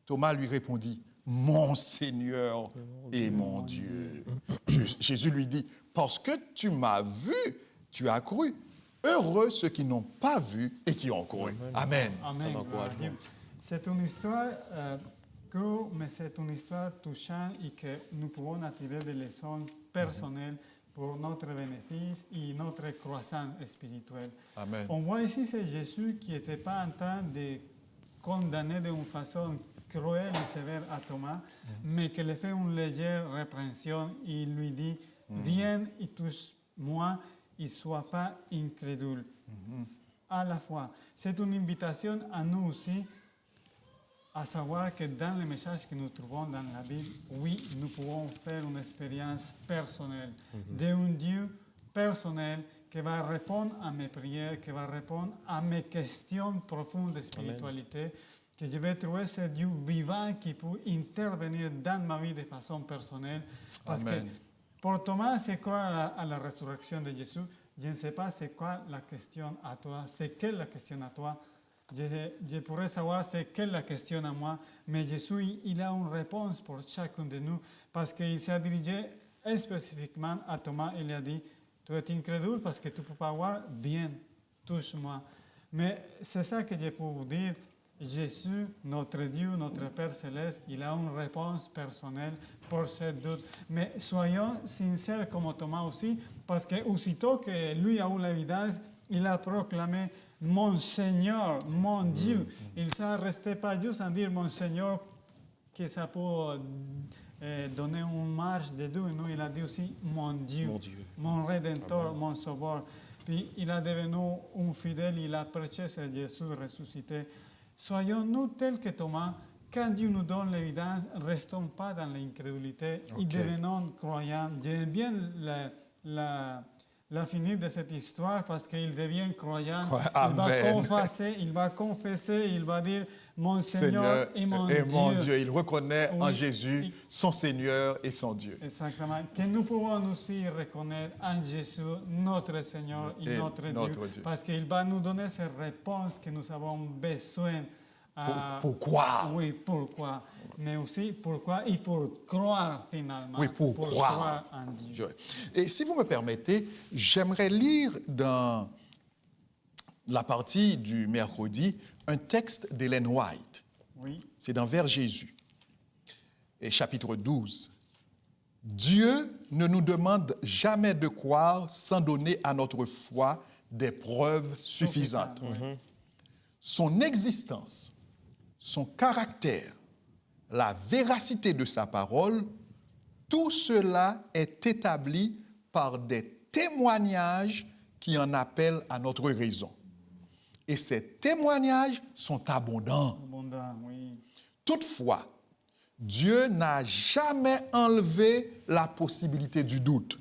Thomas lui répondit « Mon Seigneur et mon Dieu. » Jésus lui dit « Parce que tu m'as vu, tu as cru. Heureux ceux qui n'ont pas vu et qui ont cru. » Amen. Amen. m'encourage, Gloire à Dieu. C'est une histoire courte, mais c'est une histoire touchante et que nous pouvons attirer des leçons personnelles pour notre bénéfice et notre croissance spirituelle. Amen. On voit ici, c'est Jésus qui n'était pas en train de condamner d'une façon cruelle et sévère à Thomas, mais qu'il fait une légère répréhension. Il lui dit, viens et touche-moi et sois pas incrédule. À la fois, c'est une invitation à nous aussi à savoir que dans les messages que nous trouvons dans la Bible, oui, nous pouvons faire une expérience personnelle d'un Dieu personnel qui va répondre à mes prières, qui va répondre à mes questions profondes de spiritualité, que je vais trouver ce Dieu vivant qui peut intervenir dans ma vie de façon personnelle. Parce Amen. que pour Thomas, c'est croire à la résurrection de Jésus. Je ne sais pas c'est quoi la question à toi, c'est quelle la question à toi. Je pourrais savoir c'est quelle la question à moi, mais Jésus, il a une réponse pour chacun de nous, parce qu'il s'est dirigé spécifiquement à Thomas, il a dit, tu es incrédule parce que tu ne peux pas voir bien, touche-moi. Mais c'est ça que je peux vous dire, Jésus, notre Dieu, notre Père Céleste, il a une réponse personnelle pour ce doute. Mais soyons sincères comme Thomas aussi, parce que aussitôt que lui a eu l'évidence, il a proclamé mon Seigneur, mon Dieu. Il ne s'est resté pas juste à dire mon Seigneur, que ça peut donner une marge de Dieu. Non, il a dit aussi mon Dieu, mon Rédempteur, mon Sauveur. Puis il a devenu un fidèle, il a prêché sur Jésus ressuscité. Soyons-nous tels que Thomas, quand Dieu nous donne l'évidence, ne restons pas dans l'incrédulité et devenons croyants. J'aime bien la finir de cette histoire parce qu'il devient croyant. Il va confesser, il va dire mon Seigneur et mon Dieu. Il reconnaît en Jésus son Seigneur et son Dieu. Exactement. Que nous pouvons aussi reconnaître en Jésus notre Seigneur et notre Dieu. Parce qu'il va nous donner ces réponses que nous avons besoin. Pourquoi? Oui, pourquoi. Mais aussi pourquoi et pour croire finalement. Oui, pour croire en Dieu. Et si vous me permettez, j'aimerais lire dans la partie du mercredi un texte d'Ellen White. Oui. C'est dans Vers Jésus, et chapitre 12. Dieu ne nous demande jamais de croire sans donner à notre foi des preuves suffisantes. Son existence, son caractère, la véracité de sa parole, tout cela est établi par des témoignages qui en appellent à notre raison. Et ces témoignages sont abondants. Oui. Toutefois, Dieu n'a jamais enlevé la possibilité du doute.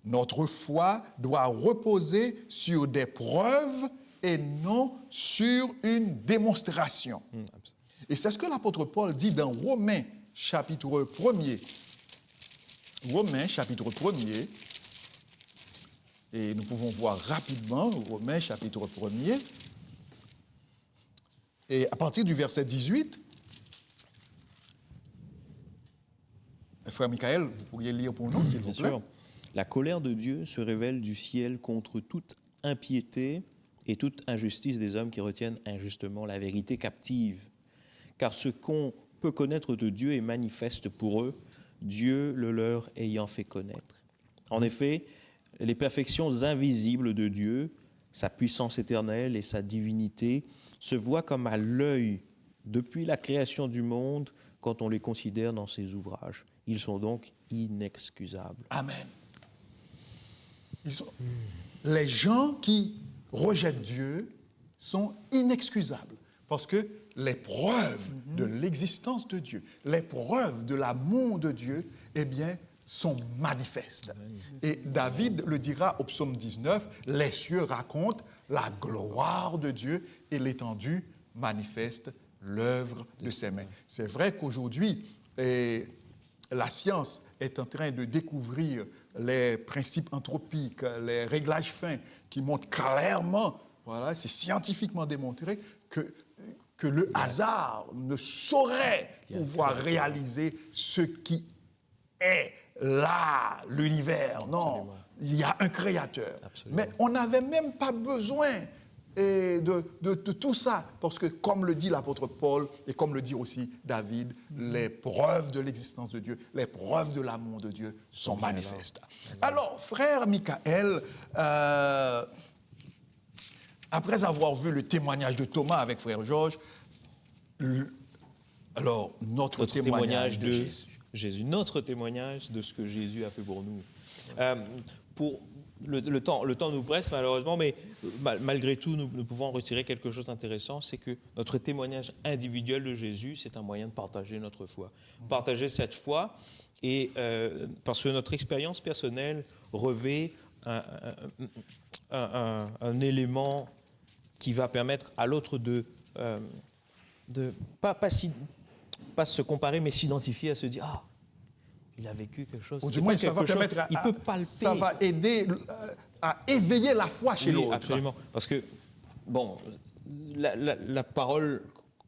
Notre foi doit reposer sur des preuves et non sur une démonstration. Et c'est ce que l'apôtre Paul dit dans Romains, chapitre 1er. Romains, chapitre 1er. Et nous pouvons voir rapidement Romains, chapitre 1er. Et à partir du verset 18, frère Michael, vous pourriez lire pour nous, s'il vous plaît. Sûr. La colère de Dieu se révèle du ciel contre toute impiété et toute injustice des hommes qui retiennent injustement la vérité captive. Car ce qu'on peut connaître de Dieu est manifeste pour eux, Dieu le leur ayant fait connaître. En effet, les perfections invisibles de Dieu, sa puissance éternelle et sa divinité, se voient comme à l'œil depuis la création du monde quand on les considère dans ses ouvrages. Ils sont donc inexcusables. Amen. Les gens qui rejettent Dieu sont inexcusables parce que les preuves de l'existence de Dieu, les preuves de l'amour de Dieu, eh bien, sont manifestes. Et David le dira au psaume 19, « Les cieux racontent la gloire de Dieu et l'étendue manifeste l'œuvre de ses mains. » C'est vrai qu'aujourd'hui, la science est en train de découvrir les principes anthropiques, les réglages fins qui montrent clairement, voilà, c'est scientifiquement démontré, que le hasard ne saurait pouvoir réaliser ce qui est là, l'univers. Non, il y a un créateur. Mais on n'avait même pas besoin de tout ça, parce que comme le dit l'apôtre Paul, et comme le dit aussi David, les preuves de l'existence de Dieu, les preuves de l'amour de Dieu sont manifestes. Alors, frère Michael, après avoir vu le témoignage de Thomas avec frère Georges, alors notre témoignage de Jésus, notre témoignage de ce que Jésus a fait pour nous. Le temps nous presse malheureusement, mais malgré tout, nous pouvons en retirer quelque chose d'intéressant, c'est que notre témoignage individuel de Jésus, c'est un moyen de partager notre foi. Partager cette foi, et parce que notre expérience personnelle revêt un élément qui va permettre à l'autre de pas se comparer, mais s'identifier, à se dire « Ah, il a vécu quelque chose. » Ou du moins, ça va permettre il peut palper. Ça va aider à éveiller la foi chez Oui, l'autre. absolument. Parce que, bon, la parole,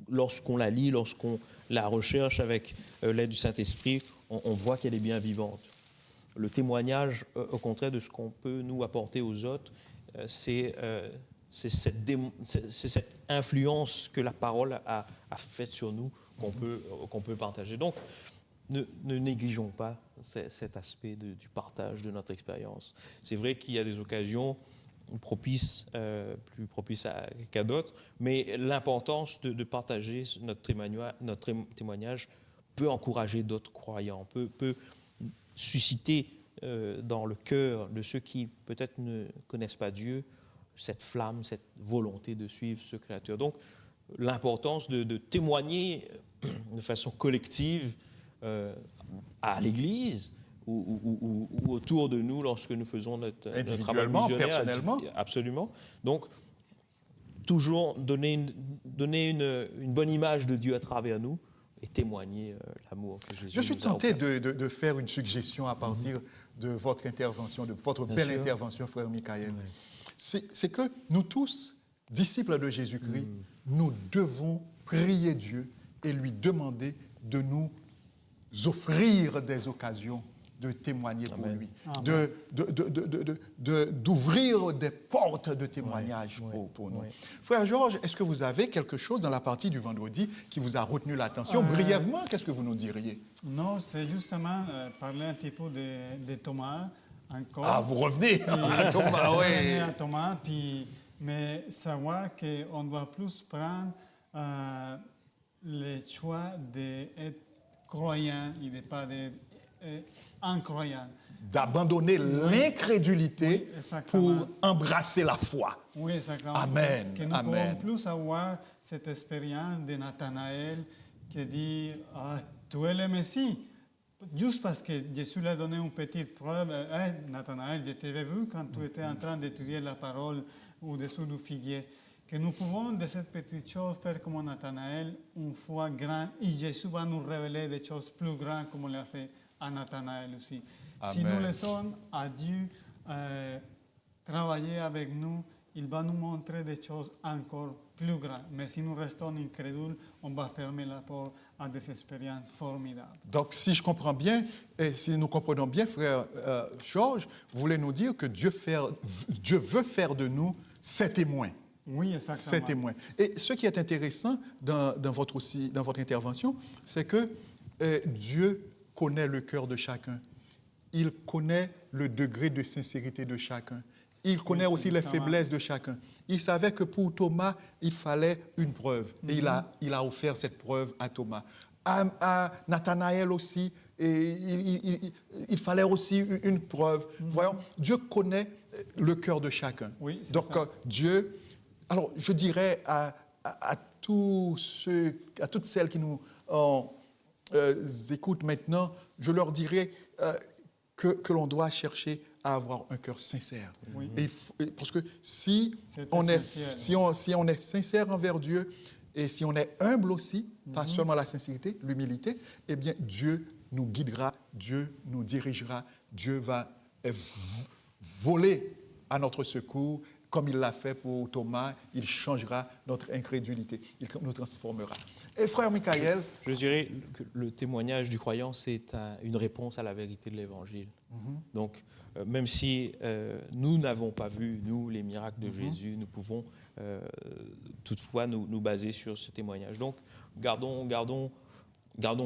lorsqu'on la lit, lorsqu'on la recherche avec l'aide du Saint-Esprit, on voit qu'elle est bien vivante. Le témoignage, au contraire de ce qu'on peut nous apporter aux autres, c'est cette influence que la parole a faite sur nous qu'on peut partager. Donc, ne négligeons pas cet aspect du partage de notre expérience. C'est vrai qu'il y a des occasions plus propices qu'à d'autres, mais l'importance de partager notre témoignage peut encourager d'autres croyants, peut susciter dans le cœur de ceux qui peut-être ne connaissent pas Dieu cette flamme, cette volonté de suivre ce Créateur. Donc, l'importance de témoigner de façon collective à l'Église ou autour de nous lorsque nous faisons notre travail missionnaire. Personnellement. Absolument. Donc, toujours donner une bonne image de Dieu à travers nous et témoigner l'amour que Jésus nous a Je suis offert. tenté de faire une suggestion à partir de votre intervention, de votre belle intervention, frère Michael. Oui. C'est que nous tous, disciples de Jésus-Christ, nous devons prier Dieu et lui demander de nous offrir des occasions de témoigner pour Amen. lui, Amen. d'ouvrir des portes de témoignage pour nous. Oui. Frère Georges, est-ce que vous avez quelque chose dans la partie du vendredi qui vous a retenu l'attention? Brièvement, qu'est-ce que vous nous diriez? Non, c'est justement parler un petit peu de Thomas encore. Ah, vous revenez à Thomas, oui. À Thomas, mais savoir qu'on doit plus prendre le choix d'être croyant et de pas d'être incroyant. D'abandonner l'incrédulité Oui, exactement. pour embrasser la foi. Oui, exactement. Amen, Que nous amen. pouvons plus avoir cette expérience de Nathanaël qui dit ah, tu es le Messie. Juste parce que Jésus lui a donné une petite preuve. Hey, Nathanaël, je t'avais vu quand tu étais en train d'étudier la parole au-dessous du figuier. Que nous pouvons de cette petite chose faire comme Nathanaël, une foi grande, et Jésus va nous révéler des choses plus grandes comme il a fait à Nathanaël aussi. Amen. Si nous laissons à Dieu travailler avec nous, il va nous montrer des choses encore plus grandes. Mais si nous restons incrédules, on va fermer la porte à des expériences formidables. Donc, si je comprends bien, et si nous comprenons bien, frère Georges, vous voulez nous dire que Dieu veut faire de nous ses témoins. Oui, exactement. Ses témoins. Et ce qui est intéressant dans votre intervention, c'est que Dieu connaît le cœur de chacun. Il connaît le degré de sincérité de chacun. Il connaît aussi les faiblesses de chacun. Il savait que pour Thomas, il fallait une preuve. Et il a offert cette preuve à Thomas. À Nathanaël aussi, et il fallait aussi une preuve. Voyons, Dieu connaît le cœur de chacun. Oui, c'est donc, ça. Dieu... Alors, je dirais à toutes celles qui nous écoutent maintenant, je leur dirais que l'on doit chercher à avoir un cœur sincère. Oui. Parce que si on est sincère envers Dieu et si on est humble aussi, pas seulement la sincérité, l'humilité, eh bien, Dieu nous guidera, Dieu nous dirigera, Dieu va voler à notre secours. Comme il l'a fait pour Thomas, il changera notre incrédulité, il nous transformera. Et frère Michael... Je dirais que le témoignage du croyant, c'est une réponse à la vérité de l'Évangile. Donc, même si nous n'avons pas vu, nous, les miracles de Jésus, nous pouvons toutefois nous baser sur ce témoignage. Donc, gardons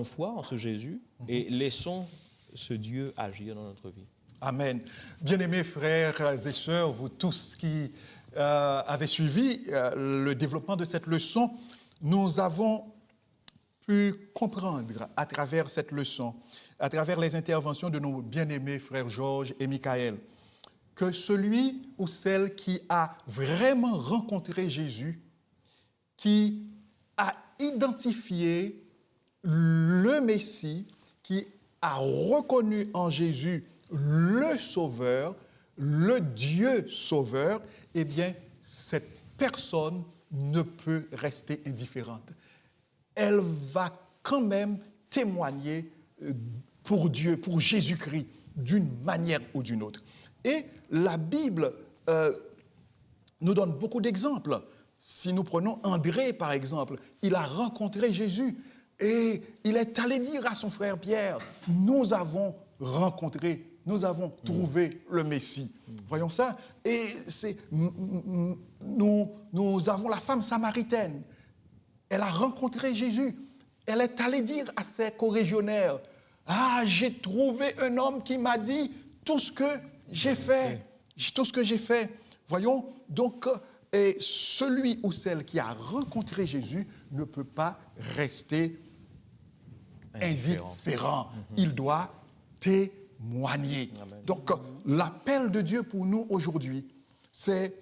foi en ce Jésus et laissons ce Dieu agir dans notre vie. Amen. Bien-aimés frères et sœurs, vous tous qui avez suivi le développement de cette leçon, nous avons pu comprendre à travers cette leçon, à travers les interventions de nos bien-aimés frères Georges et Michael, que celui ou celle qui a vraiment rencontré Jésus, qui a identifié le Messie, qui a reconnu en Jésus le Sauveur, le Dieu sauveur, eh bien, cette personne ne peut rester indifférente. Elle va quand même témoigner pour Dieu, pour Jésus-Christ, d'une manière ou d'une autre. Et la Bible nous donne beaucoup d'exemples. Si nous prenons André, par exemple, il a rencontré Jésus et il est allé dire à son frère Pierre, nous avons rencontré, nous avons trouvé le Messie. Voyons ça. Et nous avons la femme samaritaine. Elle a rencontré Jésus. Elle est allée dire à ses corégionnaires, ah, j'ai trouvé un homme qui m'a dit tout ce que j'ai fait. Tout ce que j'ai fait. Voyons, donc, et celui ou celle qui a rencontré Jésus ne peut pas rester indifférent. Il doit témoigner. Amen. Donc, l'appel de Dieu pour nous aujourd'hui, c'est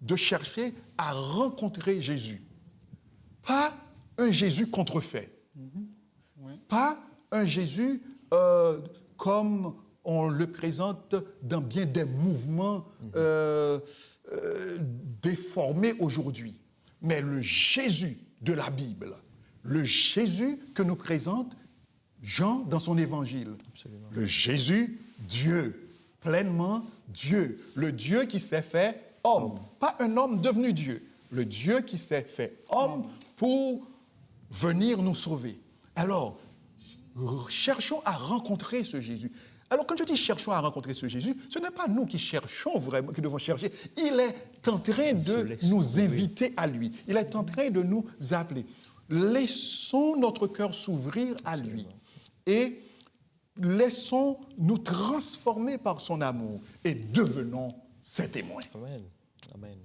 de chercher à rencontrer Jésus. Pas un Jésus contrefait. Pas un Jésus comme on le présente dans bien des mouvements déformés aujourd'hui. Mais le Jésus de la Bible, le Jésus que nous présente Jean dans son évangile, Absolument. le Jésus Dieu, pleinement Dieu, le Dieu qui s'est fait homme, pas un homme devenu Dieu, le Dieu qui s'est fait homme pour venir nous sauver. Alors, cherchons à rencontrer ce Jésus. Alors, quand je dis cherchons à rencontrer ce Jésus, ce n'est pas nous qui cherchons vraiment, qui devons chercher. Il est en train de nous inviter à lui. Il est en train de nous appeler. Laissons notre cœur s'ouvrir à lui et laissons nous transformer par son amour et devenons ses témoins. Amen. Amen.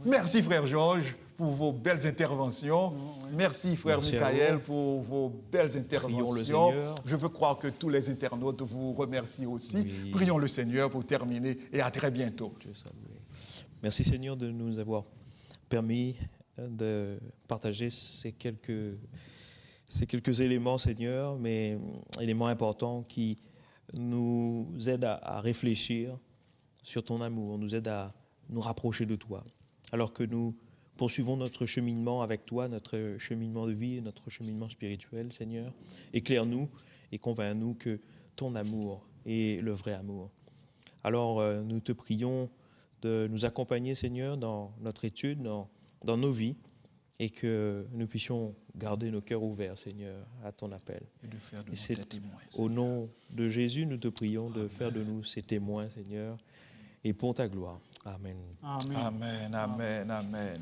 Merci, frère Georges, pour vos belles interventions. Merci, frère Merci Michael, pour vos belles interventions. Prions le Seigneur. Je veux croire que tous les internautes vous remercient aussi. Oui. Prions le Seigneur pour terminer et à très bientôt. Dieu salue. Merci Seigneur de nous avoir permis de partager ces quelques éléments, Seigneur, mais éléments importants qui nous aident à réfléchir sur ton amour, nous aident à nous rapprocher de toi, alors que nous poursuivons notre cheminement avec toi, notre cheminement de vie, notre cheminement spirituel, Seigneur. Éclaire-nous et convainc-nous que ton amour est le vrai amour. Alors, nous te prions de nous accompagner, Seigneur, dans notre étude, dans nos vies, et que nous puissions garder nos cœurs ouverts, Seigneur, à ton appel. Et de faire de Et nous c'est des témoins. au nom de Jésus, nous te prions de faire de nous ces témoins, Seigneur, et pour ta gloire. Amen. Amen. Amen, amen, amen.